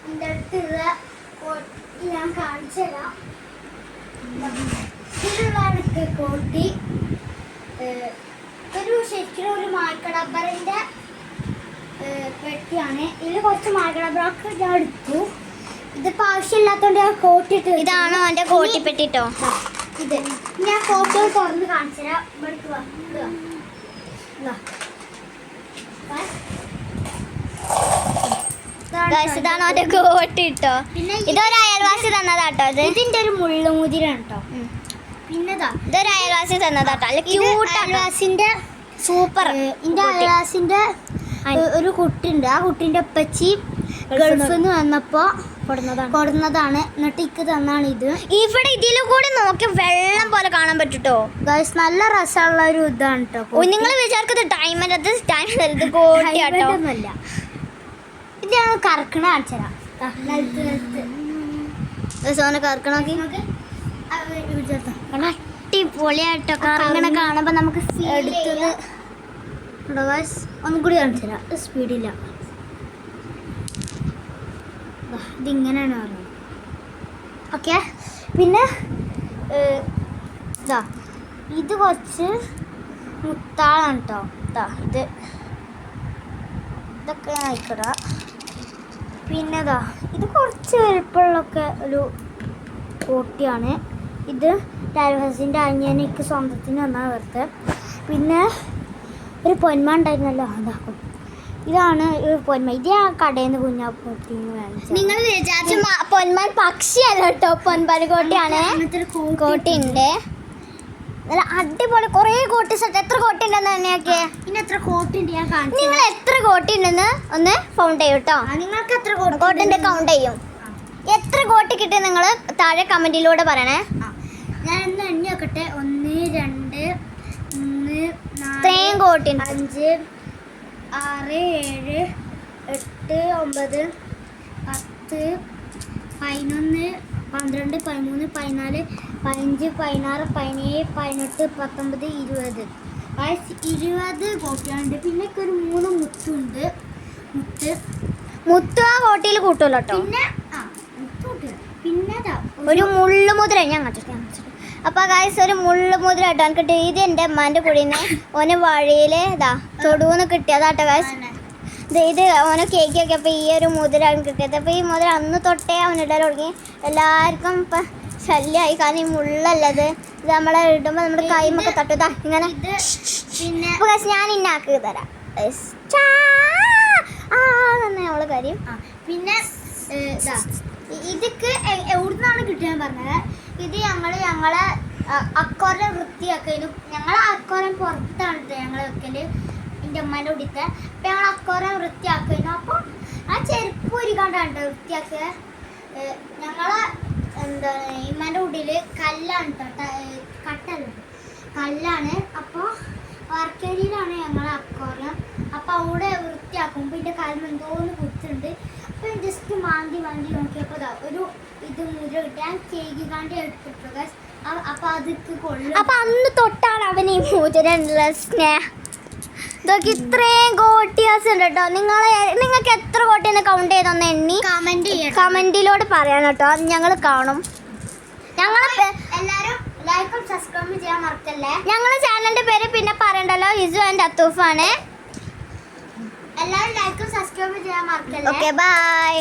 എൻ്റെ അടുത്തുള്ള ഞാൻ കാണിച്ചു തരാം. ഇതിലുള്ളതാണ് കോട്ടി. ഒരു ശരിക്കും ഒരു മായ്ക്കടബറിൻ്റെ പെട്ടിയാണ്. ഇതിൽ കുറച്ച് മായ്ക്കടബറൊക്കെ ഞാൻ എടുത്തു. ഇതിപ്പോൾ ആവശ്യമില്ലാത്തതുകൊണ്ട് ഞാൻ കോട്ടിട്ട്. ഇതാണോ എൻ്റെ കോട്ടിപ്പെട്ടിട്ടോ? ഇത് ഞാൻ കോട്ടുകൾ തുറന്ന് കാണിച്ചു തരാം. ഇതാണോ എൻ്റെ കോട്ടിട്ടോ? ഇതൊരു അയൽവാസി തന്നതാട്ടോ. ഇതിൻ്റെ ഒരു മുള്ളുമുതിരാണ് കേട്ടോ. പിന്നെ ഇതൊരു അയൽവാസി തന്നതാട്ടോ. അല്ല ക്യൂട്ട് അയൽവാസിൻ്റെ സൂപ്പർ. എൻ്റെ അയൽവാസിൻ്റെ ഒരു കുട്ടിയുണ്ട്. ആ കുട്ടീൻ്റെ ഉപ്പച്ചി ഗൾഫിൽ നിന്ന് വന്നപ്പോൾ കൊടുന്നതാണ്. എന്നിട്ട് ഇക്ക് തന്നാണ് ഇത്. ഇവിടെ ഇതിൽ കൂടി നോക്കി വെള്ളം പോലെ കാണാൻ പറ്റൂട്ടോ ഗൈസ്. നല്ല രസമുള്ള ഒരു ഇതാണ് കേട്ടോ. നിങ്ങൾ വിചാരിക്കുന്നത് ഡയമണ്ട് കോട്ടിയാട്ടോ. ഇത് ഞാൻ കറക്കണ കാണിച്ചുതരാം. കറക്കണോക്കി അടിപൊളിയായിട്ടോ. കറങ്ങണ കാണുമ്പോൾ നമുക്ക് എടുത്തത് ഒന്നും കൂടി കാണിച്ചു തരാം. സ്പീഡില്ല. ഇതിങ്ങനെയാണ് പറയുന്നത്. ഓക്കെ. പിന്നെ ഇതാ ഇത് കുറച്ച് മുത്താളാണ് കേട്ടോ. ഇതൊക്കെ ആയിക്കട. പിന്നെ ഇത് കുറച്ച് വലുപ്പമുള്ളൊക്കെ ഒരു കോട്ടിയാണ്. ഇത് ഡൈവേഴ്സിൻ്റെ അനിയനിക്ക് സ്വന്തത്തിന് വന്നാൽ വെറുതെ. പിന്നെ ഒരു പൊന്മ ഉണ്ടായിരുന്നല്ലോ, അതാക്കും. ഇതാണ് ഒരു പൊന്മ. ഇത് ആ കടയിൽ നിന്ന് കുഞ്ഞാപ്പൂട്ടിന്ന് വേണം. നിങ്ങൾ വിചാരിച്ച പൊന്മാൻ പക്ഷിയല്ല കേട്ടോ, പൊന്മാൻ കോട്ടിയാണ്. കോട്ടി ഉണ്ട് നല്ല അടിപൊളി. കുറേ കോട്ടി സെറ്റ്. എത്ര കോട്ടി ഉണ്ടെന്ന് തന്നെയൊക്കെ. പിന്നെ എത്ര കോട്ടി ഉണ്ട് ഞാൻ കാണിച്ചു. നിങ്ങൾ എത്ര കോട്ടി ഉണ്ടെന്ന് ഒന്ന് കൗണ്ട് ചെയ്യും കേട്ടോ. നിങ്ങൾക്ക് എത്ര കോട്ടിൻ്റെ കൗണ്ട് ചെയ്യും. എത്ര കോട്ടി കിട്ടി നിങ്ങൾ താഴെ കമൻറ്റിലൂടെ പറയണേ. ഞാൻ ഒന്ന് എണ്ണി നോക്കട്ടെ. 1 2 3 ഇത്രയും കോട്ടി. 5 6 7 8 9 10 11 12 13 14 15 16 17 18 19 20 20 കോട്ടിയുണ്ട്. പിന്നെ ഒരു 3 മുത്തുണ്ട്. മുത്ത് ആ കോട്ടിയിൽ കൂട്ടുമല്ലോ കേട്ടോ. പിന്നെ ഒരു മുള്ളുമുദ്ര ഞാൻ കാണിച്ചിട്ട്. അപ്പോൾ ഗായ്സ് ഒരു മുള്ളുമുദ്ര കേട്ടോ കിട്ടി. ഇത് എൻ്റെ അമ്മാൻ്റെ കുടീനെ ഓന് വഴിയിൽ തൊടുവെന്ന് കിട്ടിയതാട്ടോ ഗായ്സ്. ഇത് ഓന് കേക്കൊക്കെ അപ്പോൾ ഈ ഒരു മുദ്രയാണ് കിട്ടിയത്. അപ്പോൾ ഈ മുദ്ര അന്ന് തൊട്ടേ അവനിടാൻ തുടങ്ങി. എല്ലാവർക്കും ഇപ്പം ശല്യമായി. കാരണം ഈ മുള്ളല്ലത്. ഇത് നമ്മളെ ഇടുമ്പോൾ നമ്മുടെ കൈമൊക്കെ തട്ടുതാ ഇങ്ങനെ. പിന്നെ അപ്പോൾ ഗായ്സ് ഞാൻ ഇന്നാക്കി തരാം. തന്നെ അവള് കാര്യം. പിന്നെ ഇതൊക്കെ എവിടുന്നാണ് കിട്ടിയാൻ പറഞ്ഞത്. ഇത് ഞങ്ങളെ അക്കോരം വൃത്തിയാക്കലും. ഞങ്ങളെ അക്കോരം പുറത്താണ് ഞങ്ങൾ വെക്കല്. എൻ്റെ അമ്മേൻ്റെ കൂടിത്തെ. അപ്പം ഞങ്ങൾ അക്കോരം വൃത്തിയാക്കുന്നു. അപ്പോൾ ആ ചെരുപ്പ് ഒരുക്കാണ്ടാണ് വൃത്തിയാക്കുക. ഞങ്ങളെ എന്താണ് ഇമ്മേൻ്റെ കൂടിയിൽ കല്ലാണ് കേട്ടോ. കട്ടല്ല, കല്ലാണ്. അപ്പോൾ വർക്കേരിയിലാണ് ഞങ്ങളെ അക്കോരം. അപ്പോൾ അവിടെ വൃത്തിയാക്കും. പിന്നെ കാലം എന്തോന്ന് കുത്തുണ്ട്. അപ്പം ജസ്റ്റ് മാന്തി നോക്കിയപ്പോൾ ഒരു ഇത് മുദ്ര കിട്ടാൻ കേക്കിക്കാണ്ട് എടുത്തിട്ടു. അപ്പം അതൊക്കെ കൊള്ളും. അപ്പം അന്ന് തൊട്ടാണ് അവൻ ഈ മുദ്രയുള്ള സ്നേഹം. ഇതൊക്കെ ഇത്രയും കോട്ടിയാസ് ഉണ്ട് കേട്ടോ. നിങ്ങൾക്ക് എത്ര കോട്ടിയെന്ന് കൗണ്ട് ചെയ്തൊന്ന് എണ്ണി കമൻറ്റിലൂടെ പറയാൻ കേട്ടോ. അത് ഞങ്ങൾ കാണും. എല്ലാവരും ലൈക്കും സബ്സ്ക്രൈബും ചെയ്യാൻ മറക്കല്ലേ. ഞങ്ങളുടെ ചാനലിൻ്റെ പേര് പിന്നെ പറയണ്ടല്ലോ, ഇസു ആൻഡ് അത്തൂഫാണ്. എല്ലാവരും ലൈക്കും സബ്സ്ക്രൈബും ചെയ്യാൻ മറക്കല്ലേ. Okay bye.